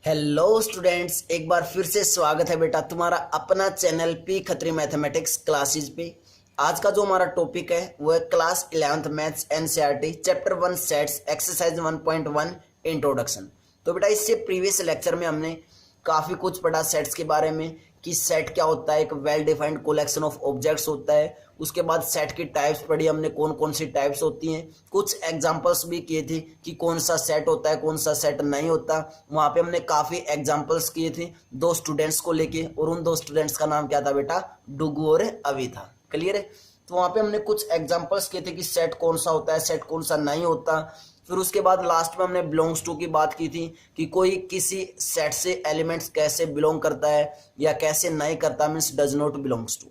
Hello students, एक बार फिर से स्वागत है बेटा तुम्हारा अपना channel P Khatri mathematics classes पे। आज का जो हमारा टॉपिक है वो है class 11th maths NCERT chapter 1 sets exercise 1.1 introduction. तो बेटा इससे प्रीवियस लेक्चर में हमने काफ़ी कुछ पढ़ा सेट्स के बारे में कि सेट क्या होता है, एक well defined collection of objects होता है। उसके बाद सेट की टाइप्स पढ़ी हमने, कौन कौन सी टाइप्स होती हैं। कुछ एग्जांपल्स भी किए थे कि कौन सा सेट होता है कौन सा सेट नहीं होता। वहाँ पे हमने काफ़ी एग्जांपल्स किए थे दो स्टूडेंट्स को लेके, और उन दो स्टूडेंट्स का नाम क्या था बेटा, डुगू और अभी था। क्लियर है। तो वहाँ पे हमने कुछ एग्जाम्पल्स किए थे कि सेट कौन सा होता है सेट कौन सा नहीं होता। फिर उसके बाद लास्ट में हमने बिलोंग्स टू की बात की थी कि कोई किसी सेट से एलिमेंट्स कैसे बिलोंग करता है या कैसे नहीं करता, means does not belongs to.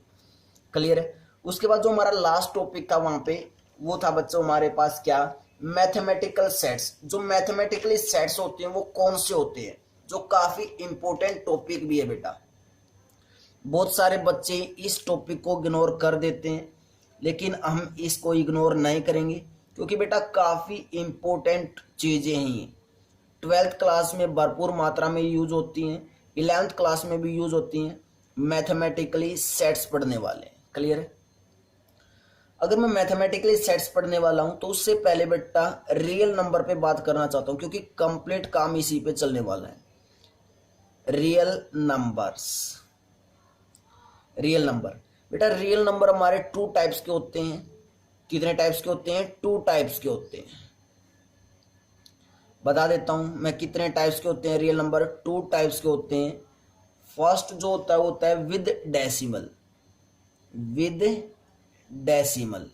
Clear है। उसके बाद जो हमारा लास्ट टॉपिक था वहां पे वो था बच्चों हमारे पास क्या, मैथमेटिकल सेट्स। जो मैथमेटिकली सेट्स होते हैं वो कौन से होते हैं, जो काफी इंपॉर्टेंट टॉपिक भी है बेटा। बहुत सारे बच्चे इस टॉपिक को इग्नोर कर देते हैं, लेकिन हम इसको इग्नोर नहीं करेंगे क्योंकि बेटा काफ़ी इम्पोर्टेंट चीज़ें हैं। 12th क्लास में भरपूर मात्रा में यूज होती हैं, 11th क्लास में भी यूज होती हैं मैथमेटिकली सेट्स पढ़ने वाले। क्लियर है। अगर मैं मैथमेटिकली सेट्स पढ़ने वाला हूं तो उससे पहले बेटा रियल नंबर पे बात करना चाहता हूं क्योंकि कंप्लीट काम इसी पे चलने वाला है। रियल नंबर्स, रियल नंबर बेटा, रियल नंबर हमारे टू टाइप्स के होते हैं। कितने टाइप्स के होते हैं? टू टाइप्स के होते हैं। बता देता हूं मैं कितने टाइप्स के होते हैं रियल नंबर। टू टाइप्स के होते हैं। फर्स्ट जो होता है वो होता है विद डेसिमल। विद डेसिमल,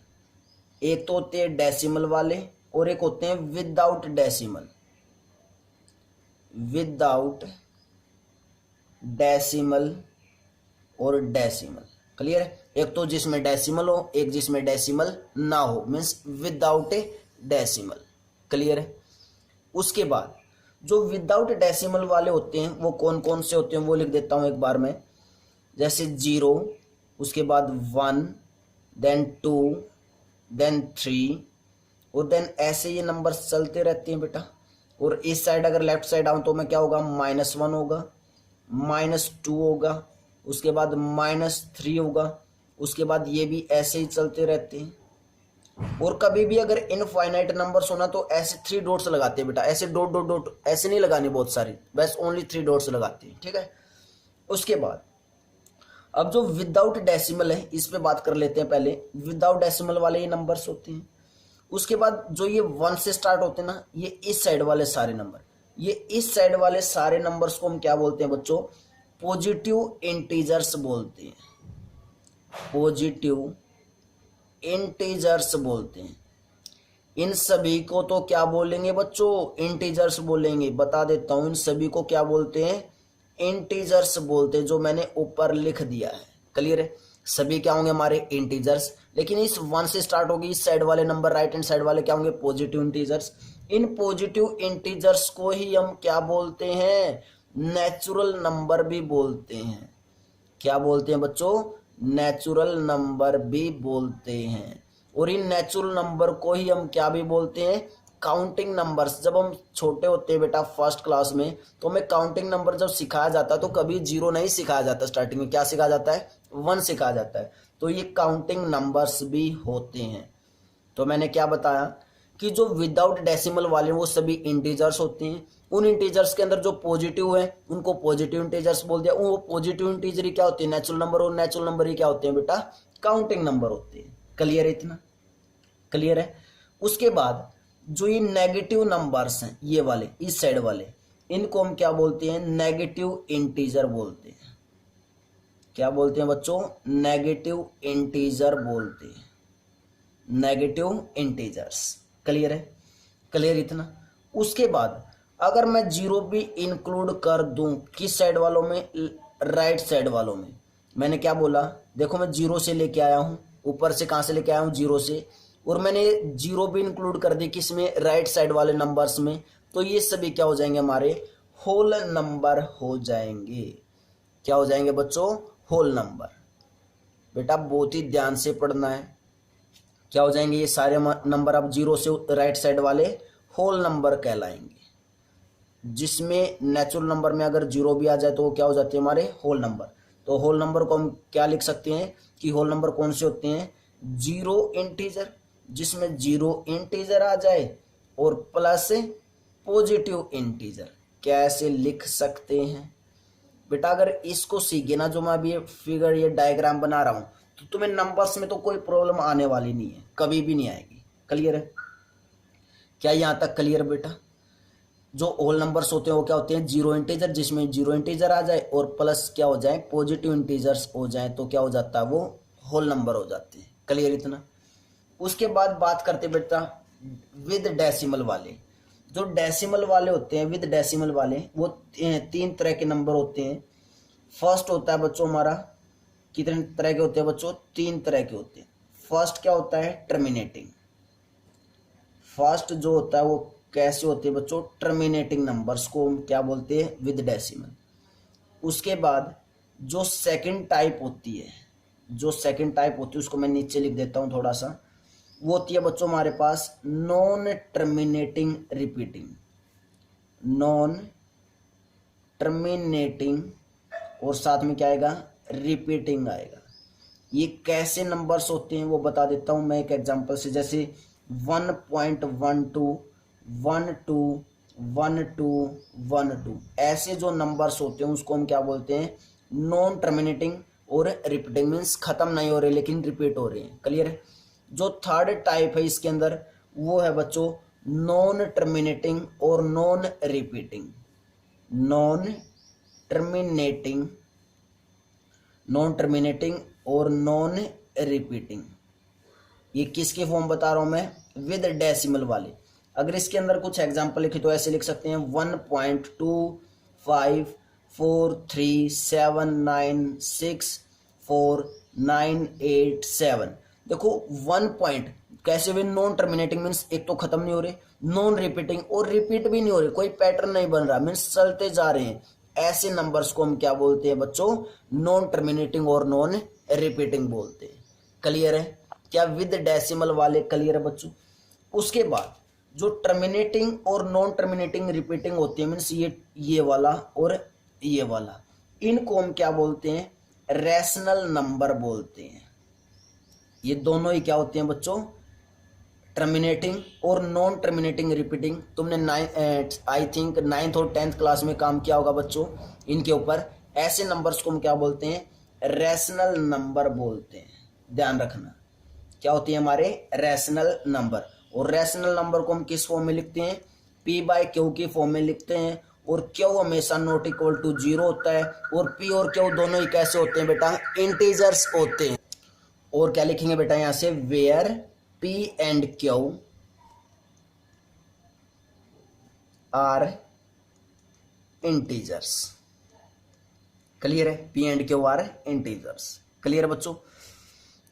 एक तो होते हैं डेसिमल वाले और एक होते हैं विदाउट डेसिमल। विदाउट डेसिमल और डेसिमल। क्लियर है। एक तो जिसमें डेसिमल हो, एक जिसमें डेसिमल ना हो, मीन्स विदाउट ए डेसिमल। क्लियर है। उसके बाद जो विदाउट डेसिमल वाले होते हैं वो कौन कौन से होते हैं वो लिख देता हूं एक बार में। जैसे 0, उसके बाद 1, देन 2, देन 3, और देन ऐसे ये नंबर चलते रहते हैं बेटा। और इस साइड अगर लेफ्ट साइड आऊं तो मैं क्या होगा, -1 होगा, -2 होगा, उसके बाद -3 होगा, उसके बाद ये भी ऐसे ही चलते रहते हैं। और कभी भी अगर इनफाइनाइट नंबर्स होना तो ऐसे 3 डॉट्स लगाते हैं बेटा, ऐसे डॉट डॉट डॉट ऐसे नहीं लगानी बहुत सारी, बस ओनली 3 डॉट्स लगाते हैं। ठीक है। उसके बाद अब जो विदाउट डेसिमल है इस पे बात कर लेते हैं पहले। विदाउट डेसिमल वाले ये नंबर्स होते हैं। उसके बाद जो ये 1 से स्टार्ट होते हैं ना, ये इस साइड वाले सारे नंबर, ये इस साइड वाले सारे नंबर्स को हम क्या बोलते हैं बच्चों, पॉजिटिव इंटीजर्स बोलते हैं। पॉजिटिव इंटीजर्स बोलते हैं। इन सभी को तो क्या बोलेंगे बच्चों, इंटीजर्स बोलेंगे। बता देता हूं इन सभी को क्या बोलते हैं, इंटीजर्स बोलते हैं, जो मैंने ऊपर लिख दिया है। क्लियर है। सभी क्या होंगे हमारे इंटीजर्स, लेकिन इस 1 से स्टार्ट होगी इस साइड वाले नंबर, राइट हैंड साइड वाले क्या होंगे, positive integers. In positive integers को ही हम क्या बोलते हैं, नेचुरल नंबर भी बोलते हैं। क्या बोलते हैं बच्चों, नेचुरल नंबर भी बोलते हैं। और इन नेचुरल नंबर को ही हम क्या भी बोलते हैं, काउंटिंग नंबर्स। जब हम छोटे होते हैं बेटा फर्स्ट क्लास में तो हमें काउंटिंग नंबर जब सिखाया जाता है तो कभी 0 नहीं सिखाया जाता, स्टार्टिंग में क्या सिखाया जाता है, 1 सिखाया जाता है। तो ये काउंटिंग नंबर्स भी होते हैं। तो मैंने क्या बताया कि जो विदाउट डेसिमल वाले वो सभी इंटीजर्स होते हैं। उन इंटीजर्स के अंदर जो पॉजिटिव है उनको पॉजिटिव इंटीजर्स बोल दिया। वो पॉजिटिव इंटीजर ही क्या होते हैं, नेचुरल नंबर, और नेचुरल नंबर ही क्या होते हैं बेटा, काउंटिंग नंबर होते हैं। क्लियर है, इतना क्लियर है। उसके बाद जो ये नेगेटिव नंबर्स हैं ये वाले इस साइड वाले, इनको हम क्या बोलते हैं, नेगेटिव इंटीजर बोलते हैं। क्या बोलते हैं बच्चों, नेगेटिव इंटीजर बोलते हैं, नेगेटिव इंटीजर्स। क्लियर है। क्लियर इतना। उसके बाद अगर मैं 0 भी इंक्लूड कर दूं किस साइड वालों में, राइट साइड वालों में। मैंने क्या बोला, देखो मैं 0 से लेके आया हूं, ऊपर से कहां से लेके आया हूं, 0 से, और मैंने 0 भी इंक्लूड कर दी किसमें, राइट साइड वाले नंबर्स में। तो ये सभी क्या हो जाएंगे, हमारे होल नंबर हो जाएंगे। क्या हो जाएंगे बच्चों, होल नंबर। बेटा बहुत ही ध्यान से पढ़ना है। क्या हो जाएंगे ये सारे नंबर, अब 0 से राइट साइड वाले होल नंबर कहलाएंगे। जिसमें नेचुरल नंबर में अगर जीरो भी आ जाए तो वो क्या हो जाती है हमारे होल नंबर। तो होल नंबर को हम क्या लिख सकते हैं कि होल नंबर कौन से होते हैं, जीरो इंटीजर, जिसमें जीरो इंटीजर आ जाए और प्लस पॉजिटिव इंटीजर। कैसे लिख सकते हैं बेटा, अगर इसको सीखे ना, जो मैं अभी ये फिगर ये डायग्राम बना रहा हूं, तो तुम्हें नंबर्स में तो कोई प्रॉब्लम आने वाली नहीं है, कभी भी नहीं आएगी। क्लियर है, क्या यहां तक क्लियर बेटा? जो होल नंबर्स होते हैं वो क्या होते हैं, जीरो इंटीजर, जिसमें जीरो इंटीजर आ जाए और प्लस क्या हो जाए, पॉजिटिव इंटीजर्स हो जाए, तो क्या हो जाता है, वो होल नंबर हो जाते हैं। क्लियर इतना? उसके बाद बात करते बेटा विद डेसिमल वाले। जो डेसिमल वाले होते हैं, विद डेसिमल वाले, वो तीन तरह के नंबर होते हैं। फर्स्ट होता है बच्चों हमारा, कितने तरह के होते हैं बच्चों, तीन तरह के होते हैं। फर्स्ट क्या होता है, टर्मिनेटिंग। फर्स्ट जो होता है वो कैसे होते हैं बच्चों, टर्मिनेटिंग नंबर्स को हम क्या बोलते हैं, विद डेसिमल। उसके बाद जो सेकंड टाइप होती है, जो सेकंड टाइप होती है उसको मैं नीचे लिख देता हूं थोड़ा सा, वो होती है बच्चों हमारे पास non terminating repeating. Non terminating और साथ में क्या आएगा, रिपीटिंग आएगा। ये कैसे नंबर्स होते हैं वो बता देता हूं मैं एक एग्जांपल से, जैसे 1.12 12 12 12। ऐसे जो नंबर्स होते हैं उसको हम क्या बोलते हैं, नॉन टर्मिनेटिंग और रिपीटिंग, मीन्स खत्म नहीं हो रहे लेकिन रिपीट हो रहे हैं। क्लियर है? जो थर्ड टाइप है इसके अंदर वो है बच्चों नॉन टर्मिनेटिंग और non repeating. Non terminating, non terminating और नॉन रिपीटिंग। ये किसके फॉर्म बता रहा हूं मैं, विद डेसिमल वाले। अगर इसके अंदर कुछ एग्जांपल लिखे तो ऐसे लिख सकते हैं 1.2543796498 देखो 1 पॉइंट कैसे भी नॉन टर्मिनेटिंग, मीन्स एक तो खत्म नहीं हो रहे, नॉन रिपीटिंग और रिपीट भी नहीं हो रहे, कोई पैटर्न नहीं बन रहा, मीन्स चलते जा रहे हैं। ऐसे नंबर्स को हम क्या बोलते हैं बच्चों, नॉन टर्मिनेटिंग और नॉन रिपीटिंग बोलते हैं। क्लियर है? क्या विद डेसिमल वाले क्लियर है बच्चों? उसके बाद जो टर्मिनेटिंग और नॉन टर्मिनेटिंग रिपीटिंग होती है, मीन्स ये वाला और ये वाला, इनको हम क्या बोलते हैं, रैशनल नंबर बोलते हैं। ये दोनों ही क्या होते हैं बच्चों, टर्मिनेटिंग और नॉन टर्मिनेटिंग रिपीटिंग। तुमने आई थिंक 9th और 10th क्लास में काम किया होगा बच्चों इनके ऊपर। ऐसे नंबर्स को हम क्या बोलते हैं, रैशनल नंबर बोलते हैं। ध्यान रखना, क्या होती है हमारे रैशनल नंबर। और रैशनल नंबर को हम किस फॉर्म में लिखते हैं, पी बाय क्यू की फॉर्म में लिखते हैं। और क्यू हमेशा नॉट इक्वल टू जीरो होता है, और पी और क्यू दोनों ही कैसे होते हैं बेटा, इंटीजर्स होते हैं। और क्या लिखेंगे बेटा यहां से, where P and Q are integers. Clear है? P and Q are integers. Clear है बच्चों?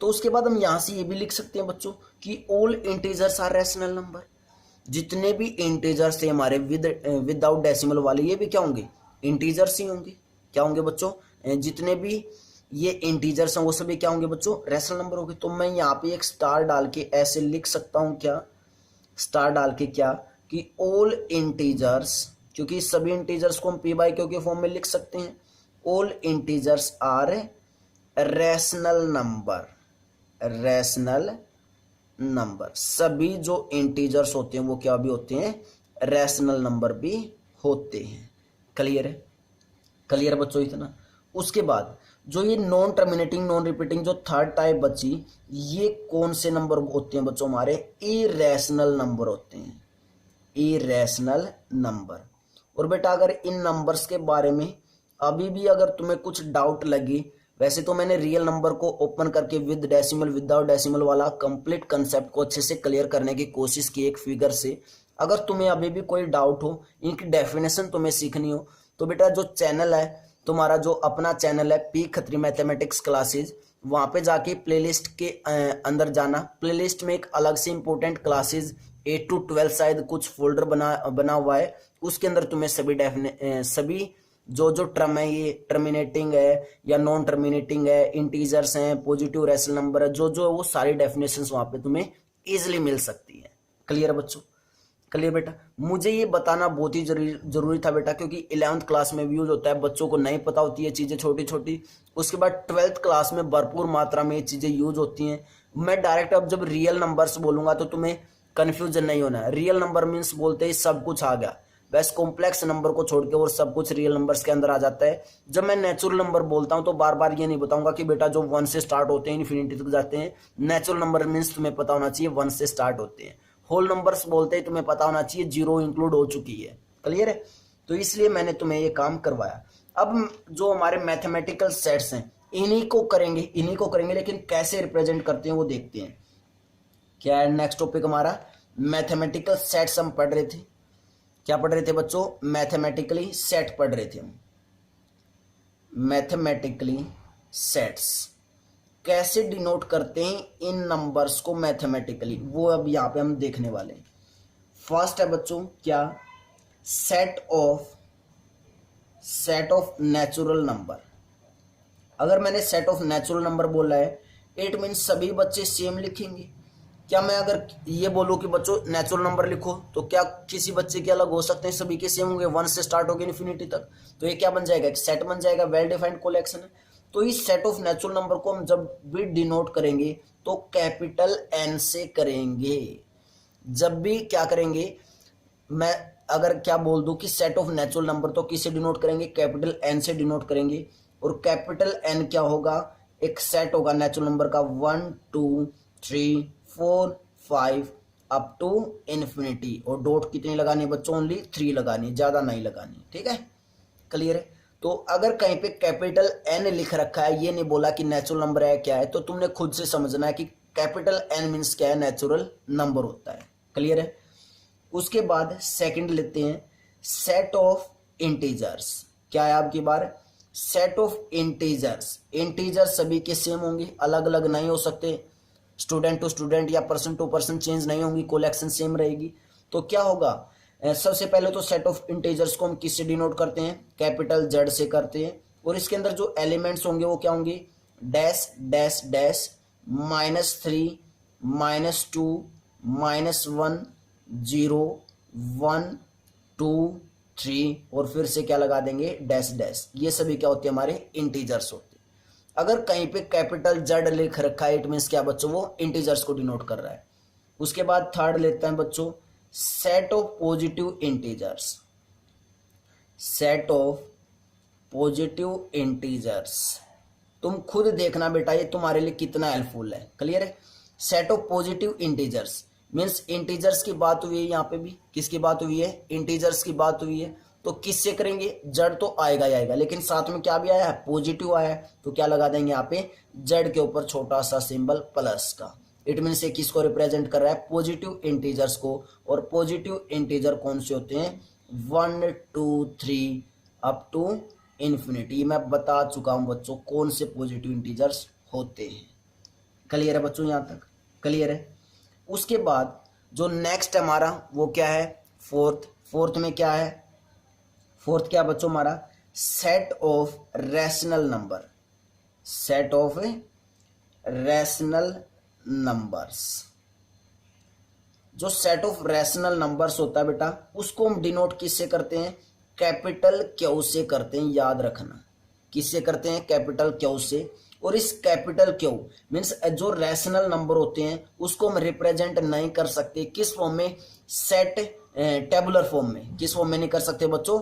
तो उसके बाद हम यहां से ये भी लिख सकते हैं बच्चों कि all integers are rational number. जितने भी इंटीजर्स थे हमारे विदाउट डेसिमल वाले, ये भी क्या होंगे, इंटीजर्स ही होंगे। क्या होंगे बच्चों, जितने भी ये इंटीजर्स हैं वो सभी क्या होंगे बच्चों, रैशनल नंबर होंगे। तो मैं यहाँ पे एक स्टार डाल के ऐसे लिख सकता हूं, क्या स्टार डाल के, क्या कि ऑल इंटीजर्स, क्योंकि सभी इंटीजर्स को हम पी बाई क्यू के फॉर्म में लिख सकते हैं। All integers are rational number. Rational number, सभी जो इंटीजर्स होते हैं वो क्या भी होते हैं, रैशनल नंबर भी होते हैं। क्लियर है? क्लियर बच्चों इतना? उसके बाद जो ये नॉन टर्मिनेटिंग नॉन रिपीटिंग जो थर्ड टाइप बची, ये कौन से नंबर होते हैं बच्चों, हमारे इरेशनल नंबर होते हैं। Irrational number. और बेटा अगर इन नंबर्स के बारे में अभी भी अगर तुम्हें कुछ डाउट लगी, वैसे तो मैंने रियल नंबर को ओपन करके विद डेसिमल विदाउट डेसिमल वाला कंप्लीट कंसेप्ट को अच्छे से क्लियर करने की कोशिश की एक फिगर से। अगर तुम्हें अभी भी कोई डाउट हो, इनकी डेफिनेशन तुम्हें सीखनी हो, तो बेटा जो चैनल है तुम्हारा, जो अपना चैनल है पी खत्री मैथमेटिक्स क्लासेज, वहां पे जाके प्लेलिस्ट के अंदर जाना। प्लेलिस्ट में एक अलग से इंपॉर्टेंट क्लासेज 8 to 12 शायद कुछ फोल्डर बना हुआ है। उसके अंदर तुम्हें सभी जो टर्म है, ये टर्मिनेटिंग है या नॉन टर्मिनेटिंग है, इंटीजर्स हैं, पॉजिटिव रैशनल नंबर है, जो है वो सारी डेफिनेशंस वहां पे तुम्हें इजिली मिल सकती है। क्लियर है बच्चों? क्लियर बेटा, मुझे ये बताना बहुत ही जरूरी था बेटा, क्योंकि 11th क्लास में भी यूज होता है, बच्चों को नहीं पता होती है चीजें छोटी छोटी। उसके बाद 12th क्लास में भरपूर मात्रा में ये चीजें यूज होती हैं। मैं डायरेक्ट अब जब रियल नंबर्स बोलूंगा तो तुम्हें कंफ्यूजन नहीं होना है। रियल नंबर मीन्स बोलते ही सब कुछ आ गया, बस कॉम्प्लेक्स नंबर को छोड़ के और सब कुछ रियल नंबर्स के अंदर आ जाता है। जब मैं नेचुरल नंबर बोलता हूं तो बार बार ये नहीं बताऊंगा कि बेटा जो 1 से स्टार्ट होते हैं इन्फिनिटी तक जाते हैं। नेचुरल नंबर मीन्स तुम्हें पता होना चाहिए 1 से स्टार्ट होते हैं। होल नंबर्स बोलते ही तुम्हें पता होना चाहिए 0 इंक्लूड हो चुकी है। क्लियर है, तो इसलिए मैंने तुम्हें ये काम करवाया। अब जो हमारे मैथमेटिकल सेट्स हैं इन्हीं को करेंगे, लेकिन कैसे रिप्रेजेंट करते हैं वो देखते हैं। क्या है नेक्स्ट टॉपिक हमारा? मैथमेटिकल सेट्स हम पढ़ रहे थे। क्या पढ़ रहे थे बच्चों? मैथमेटिकली सेट पढ़ रहे थे हम। मैथमेटिकली सेट्स कैसे डिनोट करते हैं इन नंबर्स को मैथमेटिकली, वो अब यहां पे हम देखने वाले हैं। फर्स्ट है बच्चों क्या? Set of natural number. अगर मैंने सेट ऑफ नेचुरल नंबर बोला है इट मीन्स सभी बच्चे सेम लिखेंगे। क्या मैं अगर ये बोलूं कि बच्चों नेचुरल नंबर लिखो तो क्या किसी बच्चे के अलग हो सकते हैं? सभी के सेम होंगे, 1 से स्टार्ट होगी इन्फिनिटी तक। तो ये क्या बन जाएगा? एक सेट बन जाएगा, वेल डिफाइंड कलेक्शन है। तो इस सेट ऑफ नेचुरल नंबर को हम जब भी डिनोट करेंगे तो कैपिटल एन से करेंगे। जब भी क्या करेंगे, मैं अगर क्या बोल दूं कि सेट ऑफ नेचुरल नंबर तो किससे डिनोट करेंगे? कैपिटल एन से डिनोट करेंगे। और कैपिटल एन क्या होगा? एक सेट होगा नेचुरल नंबर का 1 2 3 4 5 अप टू इन्फिनिटी। और डॉट कितनी लगानी है बच्चों? ओनली 3 लगानी है, ज्यादा नहीं लगानी। ठीक है, क्लियर है। तो अगर कहीं पे कैपिटल एन लिख रखा है, ये नहीं बोला कि नेचुरल नंबर है क्या है, तो तुमने खुद से समझना है कि कैपिटल एन मीन्स क्या है, नेचुरल नंबर होता है। क्लियर है। उसके बाद सेकंड लेते हैं सेट ऑफ इंटीजर्स। क्या है आपकी बार? Set of integers. इंटीजर्स सभी के सेम होंगे, अलग अलग नहीं हो सकते। स्टूडेंट टू स्टूडेंट या पर्सन टू पर्सन चेंज नहीं होंगी, कलेक्शन सेम रहेगी। तो क्या होगा? सबसे पहले तो सेट ऑफ इंटीजर्स को हम किससे डिनोट करते हैं? कैपिटल जेड से करते हैं। और इसके अंदर जो एलिमेंट्स होंगे वो क्या होंगे? डैश डैश डैश, -3 -2 -1 0 1 2 3 और फिर से क्या लगा देंगे? Dash dash. ये सभी क्या होते हैं? हमारे इंटीजर्स होते हैं। अगर कहीं पे कैपिटल जेड लिख रखा है इट मीन्स क्या बच्चों? वो इंटीजर्स को डिनोट कर रहा है। उसके बाद थर्ड लेते हैं बच्चों set of positive integers. Set of positive integers, तुम खुद देखना बेटा ये तुम्हारे लिए कितना हेल्पफुल है। क्लियर है। Set of positive integers means integers की बात हुई है, यहाँ पे भी किसकी बात हुई है? इंटीजर्स की बात हुई है। तो किससे करेंगे? जेड तो आएगा ही आएगा, लेकिन साथ में क्या भी आया है? पॉजिटिव आया है। तो क्या लगा देंगे यहाँ पे? जेड के ऊपर छोटा सा सिंबल प्लस का। इट मीन्स ये किसको रिप्रेजेंट कर रहा है? पॉजिटिव इंटीजर्स को। और पॉजिटिव इंटीजर कौन से होते हैं? 1 2 3 अप टू इन्फिनिटी। मैं बता चुका हूं बच्चों कौन से पॉजिटिव इंटीजर्स होते हैं। क्लियर है बच्चों? यहां तक क्लियर है। उसके बाद जो नेक्स्ट हमारा वो क्या है? फोर्थ में क्या है? फोर्थ क्या बच्चों हमारा? Set of rational number. Set of rational numbers. जो सेट ऑफ रैशनल नंबर्स होता है बेटा उसको हम डिनोट किससे करते हैं? कैपिटल क्यू से करते हैं, याद रखना। किससे करते हैं? कैपिटल क्यू से। और इस कैपिटल क्यू मीन्स जो रैशनल नंबर होते हैं उसको हम रिप्रेजेंट नहीं कर सकते किस फॉर्म में? सेट टेबुलर फॉर्म में। किस फॉर्म में नहीं कर सकते बच्चों?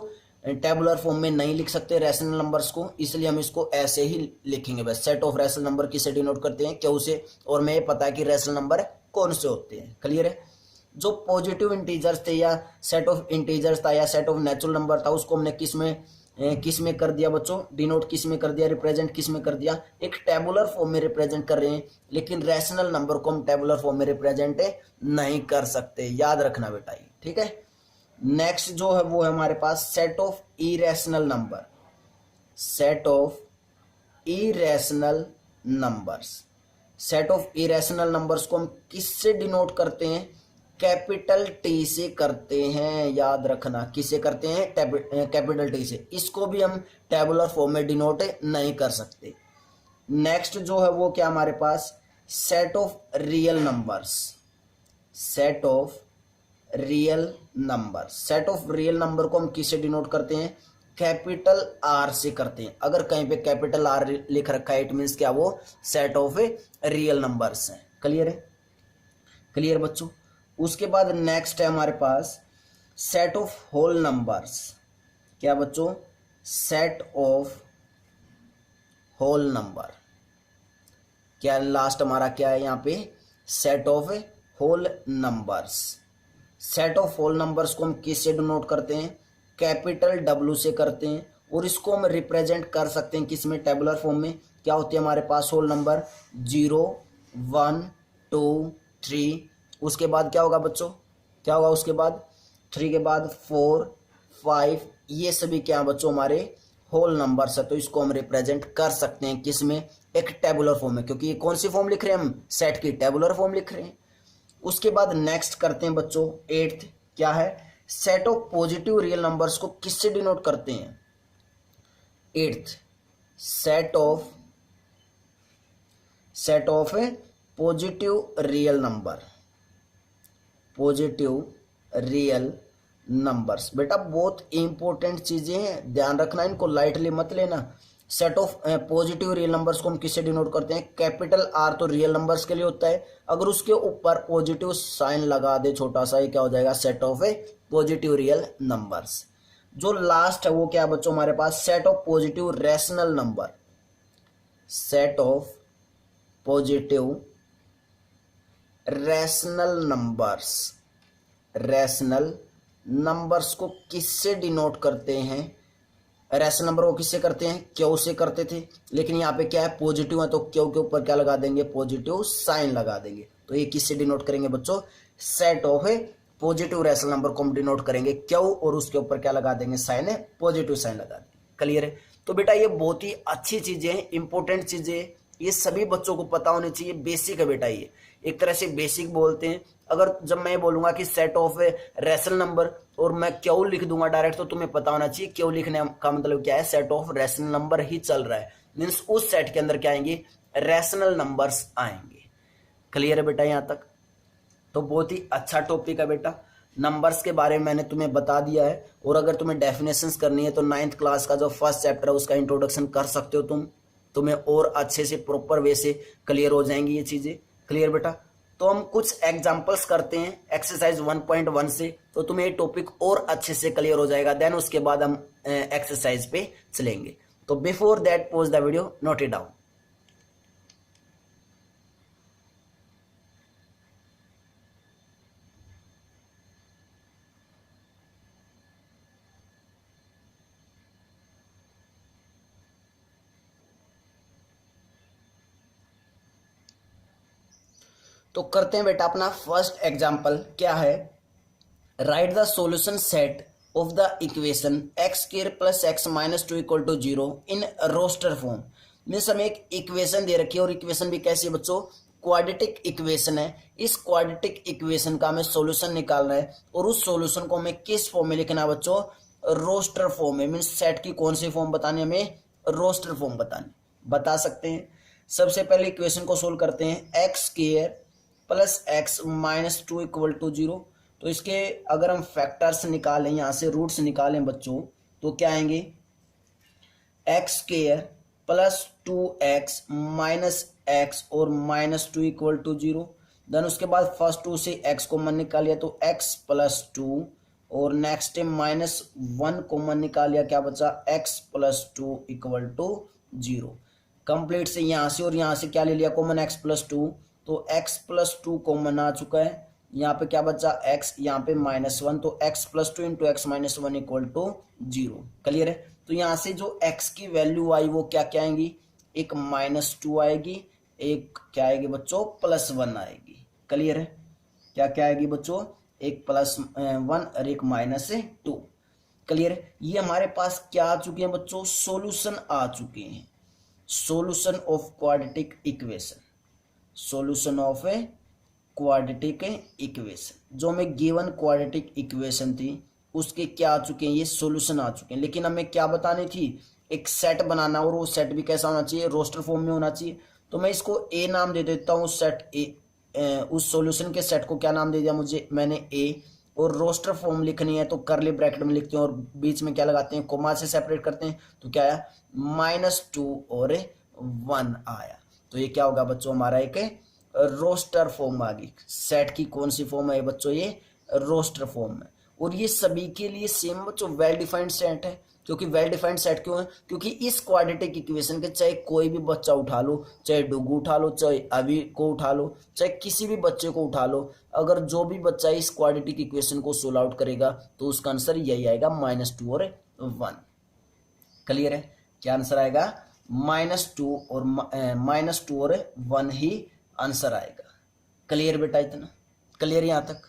टेबुलर फॉर्म में नहीं लिख सकते रैशनल नंबर्स को, इसलिए हम इसको ऐसे ही लिखेंगे बस। सेट ऑफ रैशनल नंबर किससे डिनोट करते हैं? क्यू से। और मैं ये पता है कि रैशनल नंबर कौन से होते हैं। क्लियर है। जो पॉजिटिव इंटीजर्स थे या सेट ऑफ इंटीजर्स था या सेट ऑफ नेचुरल नंबर था उसको हमने किस में कर दिया बच्चों? डिनोट किस में कर दिया? रिप्रेजेंट किस में कर दिया? एक टेबुलर फॉर्म में रिप्रेजेंट कर रहे हैं, लेकिन रैशनल नंबर को हम टेबुलर फॉर्म में रिप्रेजेंट नहीं कर सकते, याद रखना बेटा ये। ठीक है। नेक्स्ट जो है वो है हमारे पास set of irrational number. Set of irrational numbers. Set of irrational numbers को हम किससे डिनोट करते हैं? कैपिटल टी से करते हैं, याद रखना। किससे करते हैं? कैपिटल टी से। इसको भी हम टेबुलर फॉर्म में डिनोट नहीं कर सकते। नेक्स्ट जो है वो क्या हमारे पास? Set of real numbers. Set of real number. Set of real number को हम किससे डिनोट करते हैं? कैपिटल आर से करते हैं। अगर कहीं पे कैपिटल आर लिख रखा है इट मीन्स क्या वो सेट ऑफ रियल नंबर्स है। क्लियर है? क्लियर बच्चों? उसके बाद नेक्स्ट है हमारे पास सेट ऑफ होल नंबर्स। क्या बच्चों? Set of whole number. क्या लास्ट हमारा क्या है यहाँ पे? Set of whole numbers. Set of whole numbers को हम किससे डिनोट करते हैं? कैपिटल डब्ल्यू से करते हैं। और इसको हम रिप्रेजेंट कर सकते हैं किसमें? टेबुलर फॉर्म में। क्या होती है हमारे पास होल नंबर? 0 1 2 3। उसके बाद क्या होगा बच्चों? क्या होगा उसके बाद? 3 के बाद 4 5। ये सभी क्या बच्चों हमारे होल नंबर्स है। तो इसको हम रिप्रेजेंट कर सकते हैं किसमें? एक टेबुलर फॉर्म में, क्योंकि ये कौन सी फॉर्म लिख रहे हैं हम? सेट की टेबुलर फॉर्म लिख रहे हैं। उसके बाद नेक्स्ट करते हैं बच्चों 8th। क्या है? Set of positive real numbers को किससे डिनोट करते हैं? 8th set of positive real number. Positive real numbers बेटा बहुत इंपॉर्टेंट चीजें हैं, ध्यान रखना, इनको लाइटली मत लेना। Set of positive real numbers को हम किससे डिनोट करते हैं? कैपिटल आर तो रियल नंबर्स के लिए होता है, अगर उसके ऊपर पॉजिटिव साइन लगा दे छोटा सा, ये क्या हो जाएगा? Set of positive real numbers. जो लास्ट है वो क्या है बच्चों हमारे पास? Set of positive rational number. Set of positive rational numbers. Rational numbers को किससे डिनोट करते हैं? रैशनल नंबर को किससे करते हैं? क्यू से करते थे, लेकिन यहाँ पे क्या है? पॉजिटिव है तो क्यू के ऊपर क्या लगा देंगे? पॉजिटिव साइन लगा देंगे। तो ये किससे डिनोट करेंगे बच्चों? Set of positive rational number को हम डिनोट करेंगे क्यू, और उसके ऊपर क्या लगा देंगे? साइन है, पॉजिटिव साइन लगा देंगे। क्लियर है? तो बेटा ये बहुत ही अच्छी चीजें हैं, इंपॉर्टेंट चीजें, ये सभी बच्चों को पता होनी चाहिए। बेसिक है बेटा, ये एक तरह से बेसिक बोलते हैं। अगर जब मैं बोलूंगा कि सेट ऑफ रैशनल नंबर और मैं क्यों लिख दूंगा डायरेक्ट, तो तुम्हें पता होना चाहिए क्यों लिखने का मतलब क्या है? सेट ऑफ रैशनल नंबर ही चल रहा है, मीन्स उस सेट के अंदर क्या आएंगे? रैशनल नंबर्स आएंगे। क्लियर है बेटा यहाँ तक? तो बहुत ही अच्छा टॉपिक है बेटा, नंबर्स के बारे में मैंने तुम्हें बता दिया है। और अगर तुम्हें डेफिनेशंस करनी है तो 9th क्लास का जो फर्स्ट चैप्टर है उसका इंट्रोडक्शन कर सकते हो तुम्हें और अच्छे से प्रॉपर वे से क्लियर हो जाएंगी ये चीजें। क्लियर बेटा? तो हम कुछ एग्जांपल्स करते हैं एक्सरसाइज 1.1 से, तो तुम्हें ये टॉपिक और अच्छे से क्लियर हो जाएगा। देन उसके बाद हम एक्सरसाइज पे चलेंगे। तो before that pause the video, note it down. तो करते हैं बेटा अपना फर्स्ट एग्जांपल। क्या है? Write the solution set of the equation x square plus x minus 2 equal to 0 in roster form. Means हमें एक इक्वेशन दे रखी है, और इक्वेशन भी कैसी है बच्चों? क्वाड्रेटिक इक्वेशन है। इस क्वाड्रेटिक इक्वेशन का हमें सॉल्यूशन निकालना है, और उस सॉल्यूशन को हमें किस फॉर्म में लिखना है बच्चों? रोस्टर फॉर्म में। मीन्स सेट की कौन सी फॉर्म बतानी? हमें रोस्टर फॉर्म बतानी। बता सकते हैं। सबसे पहले इक्वेशन को सोल्व करते हैं। X square plus x minus 2 equal to 0। तो इसके अगर हम फैक्टर्स निकालें, यहाँ से रूट्स निकालें बच्चों, तो क्या आएंगे? X square plus 2x minus x और माइनस 2 इक्वल टू 0। देन उसके बाद फर्स्ट 2 से x कॉमन निकाल लिया तो x प्लस 2, और नेक्स्ट टाइम माइनस 1 कॉमन निकाल लिया, क्या बचा? x plus 2 equal to 0। Complete से यहाँ से और यहाँ से क्या ले लिया कॉमन? x प्लस 2, तो x प्लस 2 कॉमन आ चुका है। यहाँ पे क्या बचा? x, यहाँ पे माइनस 1, तो x plus 2 into x minus 1 equal to 0। Clear है? तो यहाँ से जो x की वैल्यू आई वो क्या क्या आएंगी? एक -2 आएगी, एक क्या आएगी बच्चों? +1 आएगी। क्लियर है? क्या क्या आएगी बच्चों? एक +1 और एक -2। क्लियर है? ये हमारे पास क्या आ चुके हैं बच्चों? सॉल्यूशन आ चुके हैं। Solution of quadratic equation. Solution of a quadratic equation, जो हमें गिवन क्वाड्रेटिक इक्वेशन थी उसके क्या आ चुके हैं? ये सॉल्यूशन आ चुके हैं। लेकिन हमें क्या बतानी थी? एक सेट बनाना, और वो सेट भी कैसा होना चाहिए? रोस्टर फॉर्म में होना चाहिए। तो मैं इसको ए नाम दे देता हूँ। सेट ए, उस सॉल्यूशन के सेट को क्या नाम दे दिया मैंने? ए। और रोस्टर फॉर्म लिखनी है तो करली ब्रैकेट में लिखते हैं और बीच में क्या लगाते हैं, कोमा से सेपरेट करते हैं। तो क्या आया, -2 और 1 आया। तो ये क्या होगा बच्चों, हमारा एक रोस्टर फॉर्म आ गई। सेट की कौन सी फॉर्म है बच्चों, ये रोस्टर फॉर्म है। और ये सभी के लिए सेम बच्चों वेल डिफाइंड सेट है। क्योंकि वेल डिफाइंड सेट क्यों है, क्योंकि इस क्वाड्रेटिक इक्वेशन के चाहे कोई भी बच्चा उठा लो, चाहे डुगू उठा लो, चाहे अभी को उठा लो, चाहे किसी भी बच्चे को उठा लो, अगर जो भी बच्चा इस क्वाड्रेटिक इक्वेशन को सोल्व आउट करेगा तो उसका आंसर यही आएगा, -2 और 1। क्लियर है, क्या आंसर आएगा, -2 और 1 ही आंसर आएगा। क्लियर बेटा, इतना क्लियर यहाँ तक।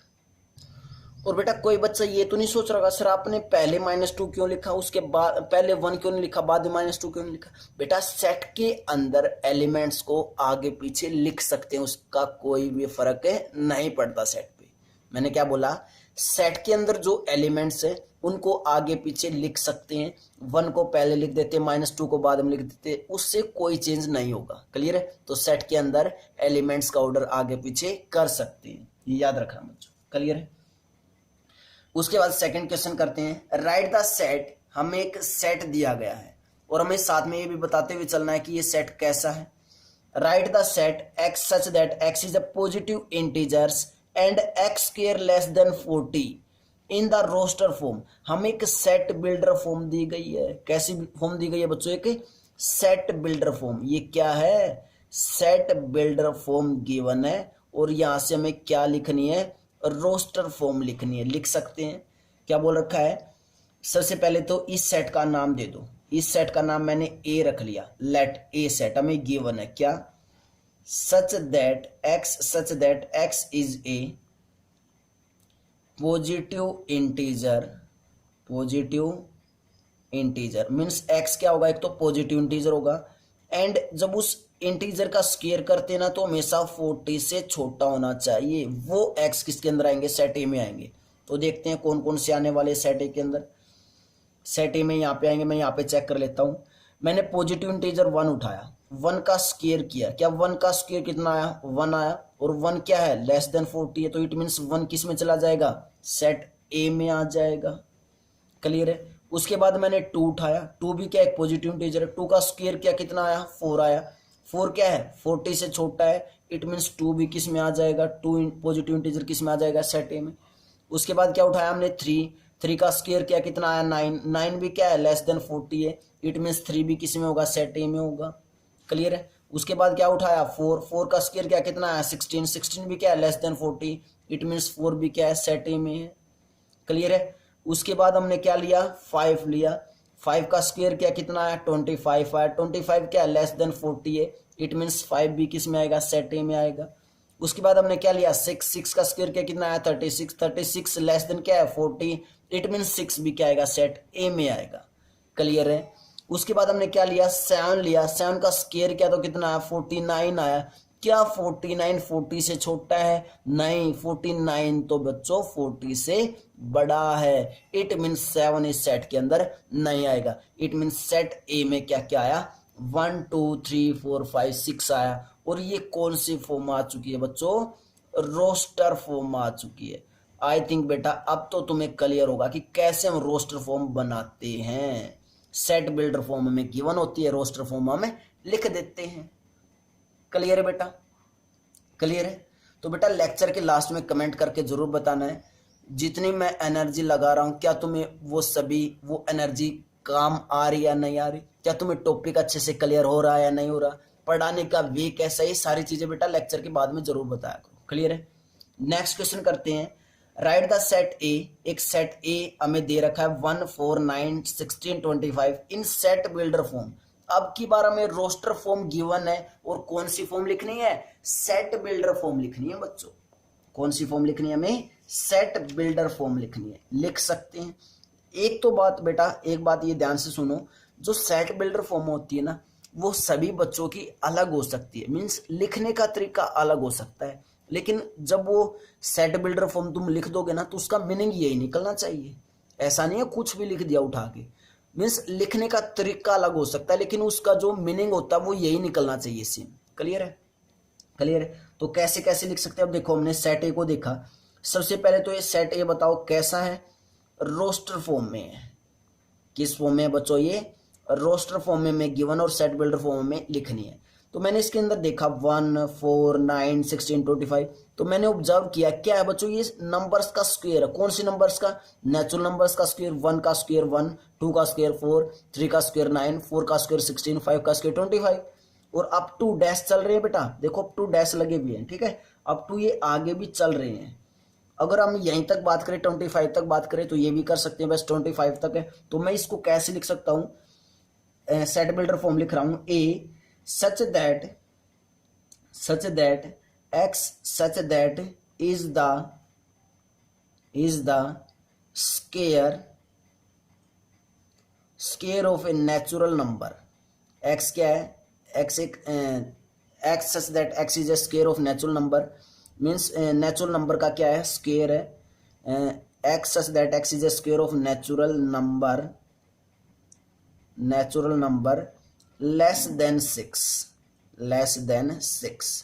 और बेटा कोई बच्चा ये तो नहीं सोच रहा सर आपने पहले -2 क्यों लिखा, उसके बाद पहले 1 क्यों नहीं लिखा, बाद में -2 क्यों नहीं लिखा। बेटा सेट के अंदर एलिमेंट्स को आगे पीछे लिख सकते हैं, उसका कोई भी फर्क नहीं पड़ता सेट पे। मैंने क्या बोला, सेट के अंदर जो एलिमेंट्स है उनको आगे पीछे लिख सकते हैं। 1 को पहले लिख देते, -2 को बाद में लिख देते, उससे कोई चेंज नहीं होगा। क्लियर है, तो सेट के अंदर एलिमेंट्स का ऑर्डर आगे पीछे कर सकते हैं, ये याद रखना बच्चों। क्लियर है, उसके बाद सेकंड क्वेश्चन करते हैं। राइट द सेट, हमें एक सेट दिया गया है और हमें साथ में ये भी बताते हुए चलना है कि ये सेट कैसा है। Write the set x such that x is a positive integers and x square less than 40 in the roster form. हमें एक सेट बिल्डर फॉर्म दी गई है। कैसी फॉर्म दी गई है बच्चों, एक सेट बिल्डर फॉर्म। ये क्या है, सेट बिल्डर फॉर्म गिवन है और यहां से हमें क्या लिखनी है, रोस्टर फॉर्म लिखनी है। लिख सकते हैं, क्या बोल रखा है, सबसे पहले तो इस सेट का नाम दे दो। इस सेट का नाम मैंने ए रख लिया, लेट ए सेट हमें गिवन है क्या, सच that x is A positive integer means x क्या होगा, एक तो पॉजिटिव इंटीजर होगा एंड जब उस इंटीजर का स्क्वायर करते ना तो हमेशा 40 से छोटा होना चाहिए। वो एक्स किसके अंदर आएंगे, सेट ए में आएंगे। तो देखते हैं कौन कौन से आने वाले सेट ए के अंदर। सेट ए में यहाँ पे आएंगे, मैं यहाँ पे चेक कर लेता हूँ। मैंने पॉजिटिव इंटीजर 1 उठाया, 1 का स्क्वायर किया, क्या 1 का स्क्वायर कितना आया, 1 आया। और 1 क्या है, लेस देन 40 है, तो इट मीन्स 1 किस में चला जाएगा, सेट ए में आ जाएगा। क्लियर है, उसके बाद मैंने 2 उठाया, 2 भी क्या एक पॉजिटिव इंटीजर है, 2 का स्क्वायर किया कितना आया, 4 आया। 4 क्या है, 40 से छोटा है, इट मीन्स 2 भी किस में आ जाएगा, 2 पॉजिटिव इंटीजर किस में आ जाएगा, सेट ए में। उसके बाद क्या उठाया हमने 3 का स्क्वायर किया कितना आया, 9 भी क्या है, लेस देन 40 है, इट मीन्स 3 भी किस में होगा, सेट ए में होगा। क्लियर है, उसके बाद क्या उठाया 4 का स्क्वायर किया कितना आया, 16 भी क्या है, लेस देन 40, इट मीन्स 4 भी क्या है, सेट ए में है। क्लियर है, उसके बाद हमने क्या लिया, 5 लिया, 5 का स्क्वायर किया कितना आया, 25 आया, 25 क्या है, लेस देन 40 है, इट मीन्स 5 भी किस में आएगा, सेट ए में आएगा। उसके बाद हमने क्या लिया, 6 का स्क्वायर किया कितना आया, 36 लेस देन क्या है, 40, इट मीन्स 6 भी क्या आएगा, सेट ए में आएगा। क्लियर है, उसके बाद हमने क्या लिया, 7 लिया, 7 का स्क्वायर किया तो कितना आया, 49 आया। क्या 49 40 से छोटा है, नहीं, 49 तो बच्चों 40 से बड़ा है, इट मीन्स 7 इस सेट के अंदर नहीं आएगा। इट मीन्स सेट ए में क्या क्या आया, 1 2 3 4 5 6 आया। और ये कौन सी फॉर्म आ चुकी है बच्चों, रोस्टर फॉर्म आ चुकी है। आई थिंक बेटा अब तो तुम्हें क्लियर होगा कि कैसे हम रोस्टर फॉर्म बनाते हैं। सेट बिल्डर फॉर्म हमें गिवन होती है, रोस्टर फॉर्म हमें लिख देते हैं। क्लियर है बेटा, क्लियर है। तो बेटा लेक्चर के लास्ट में कमेंट करके जरूर बताना है जितनी मैं एनर्जी लगा रहा हूं क्या तुम्हें वो एनर्जी काम आ रही या नहीं आ रही, क्या तुम्हें टॉपिक अच्छे से क्लियर हो रहा है या नहीं हो रहा, पढ़ाने का वे कैसा है, सारी चीजें बेटा लेक्चर के बाद में जरूर बताया करो। क्लियर है, नेक्स्ट क्वेश्चन करते हैं। राइट द सेट ए, एक सेट ए हमें दे रखा है 1 4 9 16 25 इन सेट बिल्डर फॉर्म। अब की बार हमें रोस्टर फॉर्म गिवन है और कौन सी फॉर्म लिखनी है, सेट बिल्डर फॉर्म लिखनी है बच्चों। कौन सी फॉर्म लिखनी है हमें, सेट बिल्डर फॉर्म लिखनी है। लिख सकते हैं। एक तो बात बेटा, एक बात ये ध्यान से सुनो, जो सेट बिल्डर फॉर्म होती है ना वो सभी बच्चों की अलग हो सकती है, मीन्स लिखने का तरीका अलग हो सकता है, लेकिन जब वो सेट बिल्डर फॉर्म तुम लिख दोगे ना तो उसका मीनिंग यही निकलना चाहिए। ऐसा नहीं है कुछ भी लिख दिया उठा के, मीन्स लिखने का तरीका अलग हो सकता है लेकिन उसका जो मीनिंग होता है वो यही निकलना चाहिए सेम। क्लियर है, क्लियर है। तो कैसे कैसे लिख सकते हैं, अब देखो हमने सेट ए को देखा, सबसे पहले तो ये सेट ए बताओ कैसा है, रोस्टर फॉर्म में है। किस फॉर्म में है बच्चों, ये रोस्टर फॉर्म में गिवन और सेट बिल्डर फॉर्म में लिखनी है। तो मैंने इसके अंदर देखा 1 4 9 16 25, तो मैंने ऑब्जर्व किया क्या है बच्चों, ये नंबर्स का स्क्वायर है। कौन सी नंबर्स का, नेचुरल नंबर्स का स्क्वायर। 1 का स्क्वायर 1, 2 का स्क्वायर 4, 3 का स्क्वायर 9, 4 का स्क्वायर 16, 5 का स्क्वायर 25, और अप टू डैश चल रहे हैं बेटा, देखो अप टू डैश लगे हुए हैं, ठीक है, अप टू ये आगे भी चल रहे हैं। अगर हम यहीं तक बात करें 25 तक बात करें तो ये भी कर सकते हैं, बस 25 तक है। तो मैं इसको कैसे लिख सकता हूं, सेट बिल्डर फॉर्म लिख रहा हूं, A such that X such that is the square of a natural number. X क्या है, एक्स एक X such that x is a square of natural number, means natural number का क्या है, square है। X such that x is a square of natural number less than 6।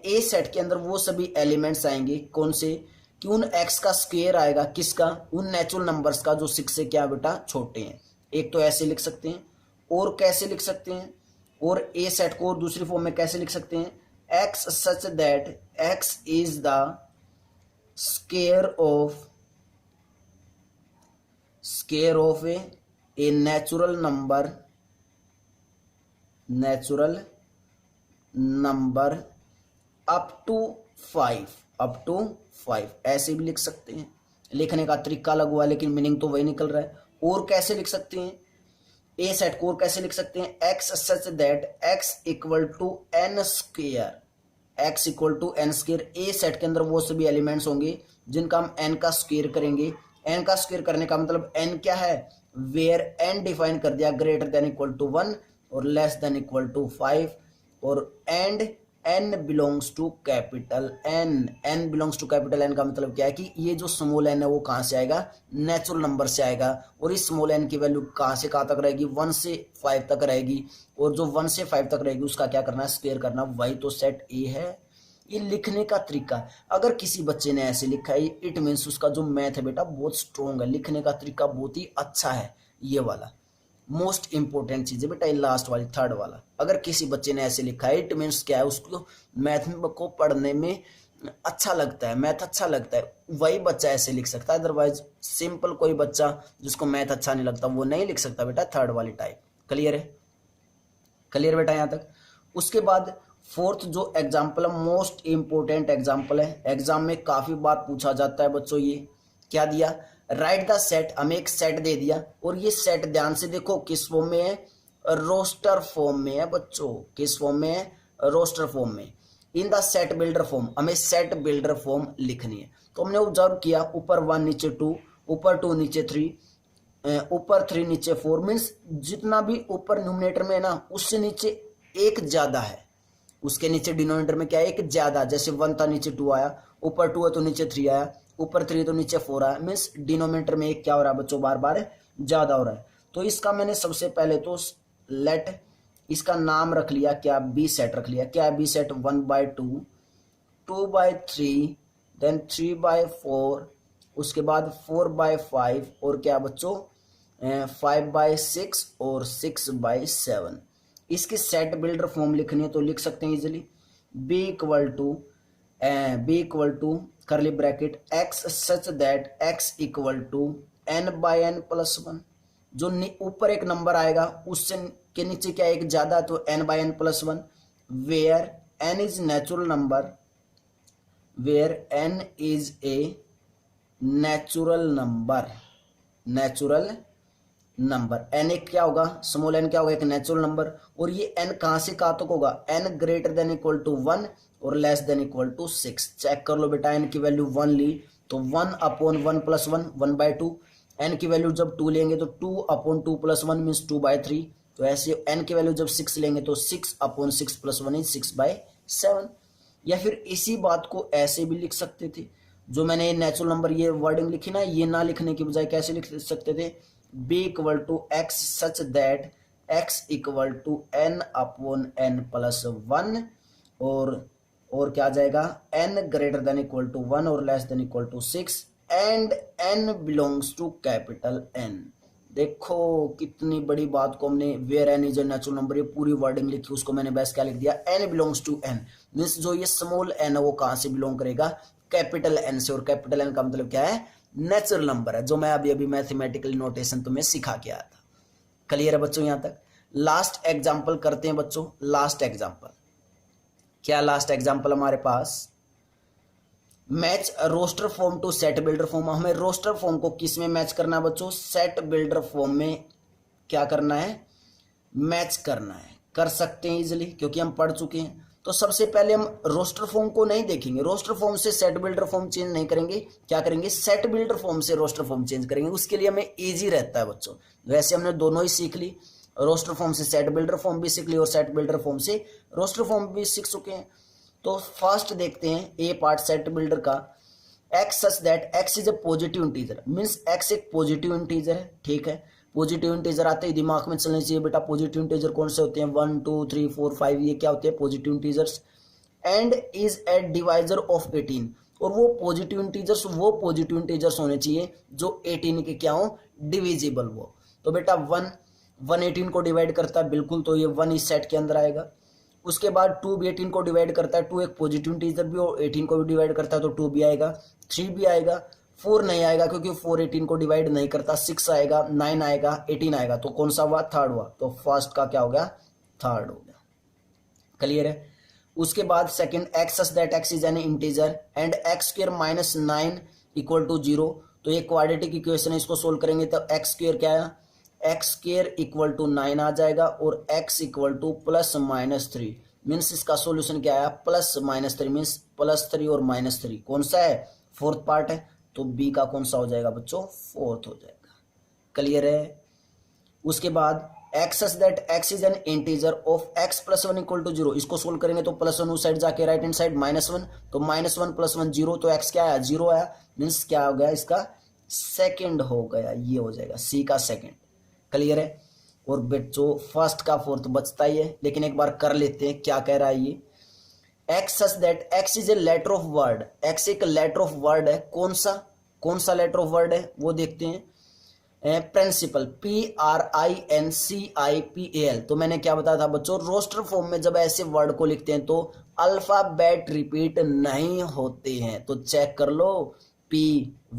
A set के अंदर वो सभी एलिमेंट्स आएंगे कौन से, कि उन एक्स का स्क्वायर आएगा, किसका, उन नेचुरल नंबर्स का जो 6 से क्या बेटा छोटे हैं। एक तो ऐसे लिख सकते हैं, और कैसे लिख सकते हैं, और ए सेट को दूसरी फॉर्म में कैसे लिख सकते हैं, x such that x is the square of a natural number up to 5, ऐसे भी लिख सकते हैं। लिखने का तरीका अलग हुआ लेकिन मीनिंग तो वही निकल रहा है। और कैसे लिख सकते हैं, ए सेट को और कैसे लिख सकते हैं, x such that x equal to n square, x equal to n square. A set के अंदर वो सभी एलिमेंट्स होंगे जिनका हम एन का स्क्वायर करेंगे। एन का स्क्वायर करने का मतलब एन क्या है, वेयर एन डिफाइन कर दिया ग्रेटर देन इक्वल टू 1 और लेस देन इक्वल टू 5, और and n belongs to capital N. N belongs to capital N का मतलब क्या है कि ये जो स्मॉल एन है वो कहाँ से आएगा, नेचुरल नंबर से आएगा। और इस स्मॉल एन की वैल्यू कहाँ से कहाँ तक रहेगी, 1 से 5 तक रहेगी, और जो 1 से 5 तक रहेगी उसका क्या करना है, स्क्वायर करना। वही तो सेट ए है। ये लिखने का तरीका, अगर किसी बच्चे ने ऐसे लिखा है इट मीन्स उसका जो मैथ है बेटा बहुत स्ट्रॉन्ग है, लिखने का तरीका बहुत ही अच्छा है। ये वाला मोस्ट इंपॉर्टेंट चीज है बेटा, ये लास्ट वाली थर्ड वाला। अगर किसी बच्चे ने ऐसे लिखा है इट मीन्स क्या है, उसको मैथ को पढ़ने में अच्छा लगता है, मैथ अच्छा लगता है, वही बच्चा ऐसे लिख सकता है। अदरवाइज सिंपल कोई बच्चा जिसको मैथ अच्छा नहीं लगता वो नहीं लिख सकता बेटा थर्ड वाली टाइप। क्लियर है, क्लियर बेटा यहाँ तक। उसके बाद फोर्थ जो एग्जाम्पल है मोस्ट इंपोर्टेंट एग्जाम्पल है, एग्जाम में काफी बार पूछा जाता है बच्चों। ये क्या दिया, राइट द सेट, हमें एक सेट दे दिया, और ये सेट ध्यान से देखो किस फॉर्म में है, रोस्टर फॉर्म में है बच्चों। किस फॉर्म में है, रोस्टर फॉर्म में। In the set builder form, हमें सेट बिल्डर फॉर्म लिखनी है। तो हमने ऑब्जर्व किया ऊपर 1 नीचे 2, ऊपर 2 नीचे 3, ऊपर 3 नीचे 4, मीन्स जितना भी ऊपर न्यूमरेटर में है ना उससे नीचे एक ज्यादा है, उसके नीचे डिनोमिनेटर में क्या है, एक ज्यादा। जैसे 1 था नीचे 2 आया, ऊपर 2 है तो नीचे 3 आया, ऊपर 3 तो नीचे 4 आया, मीन्स डिनोमिनेटर में एक क्या हो रहा है बच्चों, बार बार ज्यादा हो रहा है। तो इसका मैंने सबसे पहले तो लेट इसका नाम रख लिया क्या, बी सेट रख लिया। क्या है बी सेट, 1/2, 2/3, देन 3/4, उसके बाद 4/5, और क्या बच्चों 5/6 और 6/7। इसकी सेट बिल्डर फॉर्म लिखनी है तो लिख सकते हैं easily, B equal to curly bracket x such that x equal to n/n+1। जो ऊपर एक नंबर आएगा उससे के नीचे क्या एक ज्यादा, तो n/n+1, where n is natural number, where n is a natural number. n एक क्या होगा, स्मॉल n क्या होगा, एक नेचुरल नंबर। और ये n कहां से कहां तक होगा, n greater than equal to 1 और less than equal to 6। Check कर लो बेटा, n की वैल्यू 1 ली तो 1/1+1 1/2, n की वैल्यू जब 2 लेंगे तो 2/2+1 मीन्स 2/3। तो ऐसे n की वैल्यू जब 6 लेंगे तो 6/6+1 इज 6/7। या फिर इसी बात को ऐसे भी लिख सकते थे, जो मैंने नेचुरल नंबर ये वर्डिंग लिखी ना, ये ना लिखने की बजाय कैसे लिख सकते थे, b equal to x such that x equal to n/n+1, और क्या आ जाएगा, n greater than equal to 1 और less than equal to 6 and n belongs to capital N। देखो कितनी बड़ी बात को हमने, where n is a natural number, ये पूरी वर्डिंग लिखी, उसको मैंने बस क्या लिख दिया, n belongs to n, means जो ये स्मॉल n है वो कहां से बिलोंग करेगा, कैपिटल N से, और कैपिटल N का मतलब क्या है, नेचुरल नंबर है, जो मैं अभी अभी मैथमेटिकल नोटेशन तुम्हें सिखा के आया था। क्लियर है बच्चों यहां तक। लास्ट एग्जाम्पल करते हैं बच्चों, लास्ट एग्जाम्पल क्या, लास्ट एग्जाम्पल हमारे पास, match roster form to set builder form. हमें रोस्टर फॉर्म को किस में मैच करना है बच्चों, सेट बिल्डर फॉर्म में क्या करना है, मैच करना है। कर सकते हैं इजिली क्योंकि हम पढ़ चुके हैं। तो सबसे पहले हम रोस्टर फॉर्म को नहीं देखेंगे, रोस्टर फॉर्म से सेट बिल्डर फॉर्म चेंज नहीं करेंगे, क्या करेंगे, सेट बिल्डर फॉर्म से रोस्टर फॉर्म चेंज करेंगे। उसके लिए हमें इजी रहता है बच्चों, वैसे हमने दोनों ही सीख ली, रोस्टर फॉर्म से सेट बिल्डर फॉर्म भी सीख ली और सेट बिल्डर फॉर्म से रोस्टर फॉर्म भी सीख चुके हैं। तो फर्स्ट देखते हैं ए पार्ट सेट बिल्डर का, x such that x is A positive integer, means x एक पॉजिटिव इंटीजर है, ठीक है। पॉजिटिव इंटीजर आते ही दिमाग में चलना चाहिए बेटा, पॉजिटिव इंटीजर कौन से होते हैं, 1 2 3 4 5, ये क्या होते हैं positive integers. And is a divisor of 18, और वो पॉजिटिव इंटीजर्स होने चाहिए जो 18 के क्या हो, डिविजिबल वो। तो बेटा 1 18 को डिवाइड करता है बिल्कुल, तो ये 1 इस सेट के अंदर आएगा। उसके बाद 2 भी 18 को डिवाइड करता है, 2 एक पॉजिटिव इंटीजर भी और 18 को भी डिवाइड करता है, तो 2 भी आएगा। 3 भी आएगा, 4 नहीं आएगा क्योंकि 4 18 को डिवाइड नहीं करता। 6 आएगा, 9 आएगा, 18 आएगा, तो कौन सा हुआ, थर्ड हुआ। तो फर्स्ट का क्या हो गया, थर्ड हो गया। क्लियर है। उसके बाद second, x such that x is an integer and x square minus 9 equal to 0, तो ये क्वाड्रेटिक इक्वेशन है, इसको सोल्व करेंगे तो एक्स स्क्वायर क्या है, एक्स स्क्वायर इक्वल टू 9 आ जाएगा और x equal two plus minus 3, means इसका सॉल्यूशन क्या आया, प्लस माइनस 3, मीन्स प्लस 3 और माइनस 3 कौन सा है, फोर्थ पार्ट है, तो बी का कौन सा हो जाएगा बच्चों, फोर्थ हो जाएगा। क्लियर है। उसके बाद x such that x is an integer of x plus 1 equal to 0, इसको सोल्व करेंगे तो प्लस 1 उस साइड जाके राइट हैंड साइड -1, तो -1 प्लस 1 0, तो एक्स क्या आया, 0 आया, मीन्स क्या हो गया, इसका सेकंड हो गया, ये हो जाएगा सी का सेकंड। क्लियर है। और बच्चों फर्स्ट का फोर्थ बचता ही है, लेकिन एक बार कर लेते हैं क्या कह रहा है ये, x such that x is a letter of word, x एक लेटर ऑफ वर्ड है, कौन सा लेटर ऑफ वर्ड है वो देखते हैं, प्रिंसिपल, PRINCIPAL। तो मैंने क्या बताया था बच्चों, रोस्टर फॉर्म में जब ऐसे वर्ड को लिखते हैं तो अल्फाबेट रिपीट नहीं होते हैं, तो चेक कर लो, P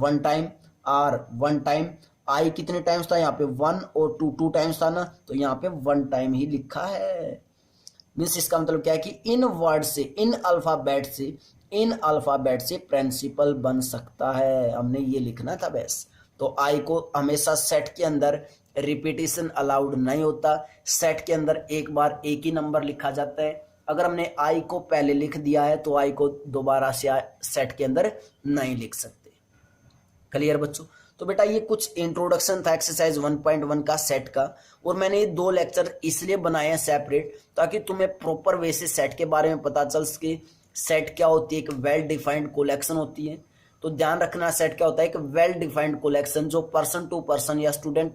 1 time, R 1 time, I कितने टाइम्स था यहाँ पे 1 और 2 टाइम्स था ना, तो यहाँ पे 1 टाइम ही लिखा है। मीन्स इसका मतलब क्या है कि इन वर्ड से, इन अल्फाबेट से प्रिंसिपल बन सकता है, हमने ये लिखना था बस। तो आई को हमेशा सेट के अंदर रिपीटिशन अलाउड नहीं होता, सेट के अंदर एक बार एक ही नंबर लिखा जाता है। अगर हमने आई को पहले लिख दिया है तो आई को दोबारा से सेट के अंदर नहीं लिख सकते। क्लियर बच्चों। तो बेटा ये कुछ इंट्रोडक्शन था एक्सरसाइज 1.1 का सेट का, और मैंने ये 2 लेक्चर इसलिए बनाए हैं सेपरेट ताकि तुम्हें प्रॉपर वे से सेट के बारे में पता चल सके। सेट क्या होती है, एक वेल डिफाइंड कलेक्शन होती है। तो ध्यान रखना, सेट क्या होता है, एक वेल डिफाइंड कलेक्शन जो पर्सन टू पर्सन या स्टूडेंट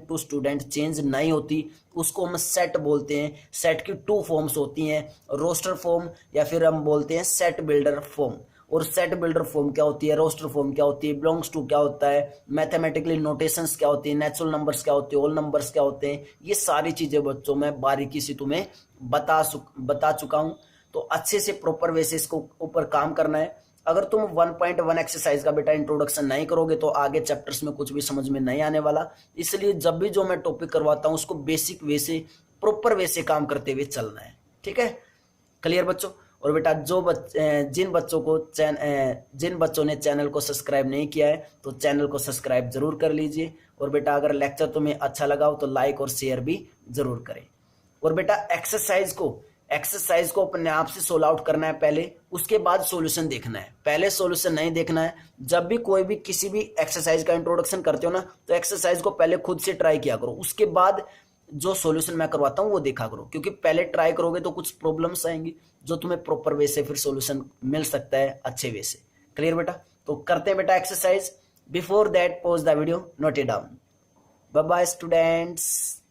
टू स्टूडेंट चेंज नहीं होती, उसको हम सेट बोलते हैं। सेट की 2 फॉर्म्स होती हैं, रोस्टर फॉर्म या फिर हम बोलते हैं सेट बिल्डर फॉर्म। और सेट बिल्डर फॉर्म क्या होती है, रोस्टर फॉर्म क्या होती है, बिलोंग्स टू क्या होता है, मैथमेटिकली नोटेशंस क्या होती है, नेचुरल नंबर्स क्या होते हैं, होल नंबर्स क्या होते हैं, ये सारी चीजें बच्चों मैं बारीकी से तुम्हें बता चुका हूं। तो अच्छे से प्रॉपर वे से इसको ऊपर काम करना है। अगर तुम 1.1 एक्सरसाइज का बेटा इंट्रोडक्शन नहीं करोगे तो आगे चैप्टर्स में कुछ भी समझ में नहीं आने वाला। इसलिए जब भी जो मैं टॉपिक करवाता हूं उसको बेसिक वे से, प्रॉपर वे से काम करते हुए चलना है, ठीक है। क्लियर बच्चों। और बेटा जिन बच्चों ने चैनल को सब्सक्राइब नहीं किया है तो चैनल को सब्सक्राइब जरूर कर लीजिए। और बेटा अगर लेक्चर तुम्हें अच्छा लगा हो तो लाइक और शेयर भी जरूर करें। और बेटा एक्सरसाइज को अपने आप से सोल्व आउट करना है पहले, उसके बाद सॉल्यूशन देखना है। पहले सॉल्यूशन नहीं देखना है। जब भी कोई भी किसी भी एक्सरसाइज का इंट्रोडक्शन करते हो ना, तो एक्सरसाइज को पहले खुद से ट्राई किया करो, उसके बाद जो सॉल्यूशन मैं करवाता हूं वो देखा करो। क्योंकि पहले ट्राई करोगे तो कुछ प्रॉब्लम्स आएंगी जो तुम्हें प्रॉपर वे से फिर सॉल्यूशन मिल सकता है अच्छे वे से। क्लियर बेटा। तो करते हैं बेटा exercise. Before that pause the video, note it down. Bye bye students.